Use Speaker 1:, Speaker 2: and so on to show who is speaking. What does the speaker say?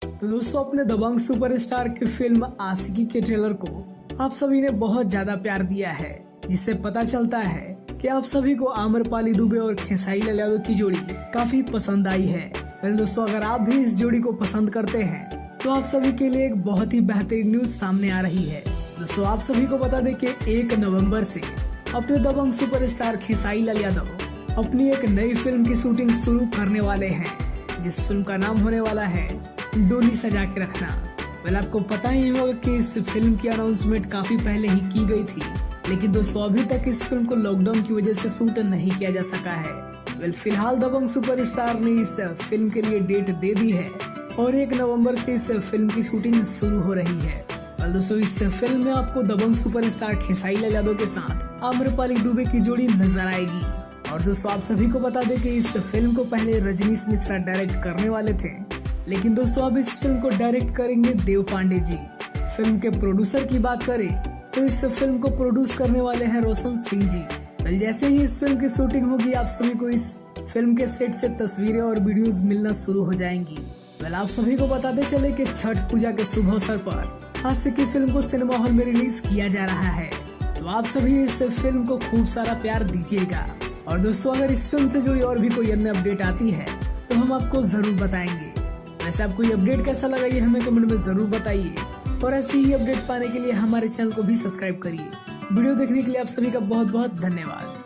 Speaker 1: तो दोस्तों, अपने दबंग सुपरस्टार की फिल्म आशिकी के ट्रेलर को आप सभी ने बहुत ज्यादा प्यार दिया है, जिससे पता चलता है कि आप सभी को आम्रपाली दुबे और खेसारी लाल यादव की जोड़ी काफी पसंद आई है। वेल दोस्तों, अगर आप भी इस जोड़ी को पसंद करते हैं तो आप सभी के लिए एक बहुत ही बेहतरीन न्यूज सामने आ रही है। दोस्तों, आप सभी को बता दें कि 1 नवंबर से अपने दबंग सुपरस्टार खेसारी लाल यादव अपनी एक नई फिल्म की शूटिंग शुरू करने वाले हैं, जिस फिल्म का नाम होने वाला है डोली सजा के रखना। वेल, आपको पता ही होगा कि इस फिल्म की अनाउंसमेंट काफी पहले ही की गई थी, लेकिन दोस्तों अभी तक इस फिल्म को लॉकडाउन की वजह से शूट नहीं किया जा सका है। वेल, फिलहाल दबंग सुपरस्टार ने इस फिल्म के लिए डेट दे दी है और 1 नवंबर से इस फिल्म की शूटिंग शुरू हो रही है। वेल दोस्तों, इस फिल्म में आपको दबंग सुपरस्टार खेसारी लाल यादव के साथ आम्रपाली दुबे की जोड़ी नजर आएगी। और दोस्तों, आप सभी को बता दें कि इस फिल्म को पहले रजनीश मिश्रा डायरेक्ट करने वाले थे, लेकिन दोस्तों अब इस फिल्म को डायरेक्ट करेंगे देव पांडे जी। फिल्म के प्रोड्यूसर की बात करें तो इस फिल्म को प्रोड्यूस करने वाले हैं रोशन सिंह जी। वेल, जैसे ही इस फिल्म की शूटिंग होगी आप सभी को इस फिल्म के सेट से तस्वीरें और वीडियोस मिलना शुरू हो जाएंगी। वेल, आप सभी को बताते चले कि छठ पूजा के शुभ अवसर पर आशिकी फिल्म को सिनेमा हॉल में रिलीज किया जा रहा है, तो आप सभी इस फिल्म को खूब सारा प्यार दीजिएगा। और दोस्तों, अगर इस फिल्म से जुड़ी और भी कोई अन्य अपडेट आती है तो हम आपको जरूर बताएंगे। वैसे आपको ये अपडेट कैसा लगा ये हमें कमेंट में जरूर बताइए, और ऐसी ही अपडेट पाने के लिए हमारे चैनल को भी सब्सक्राइब करिए। वीडियो देखने के लिए आप सभी का बहुत बहुत धन्यवाद।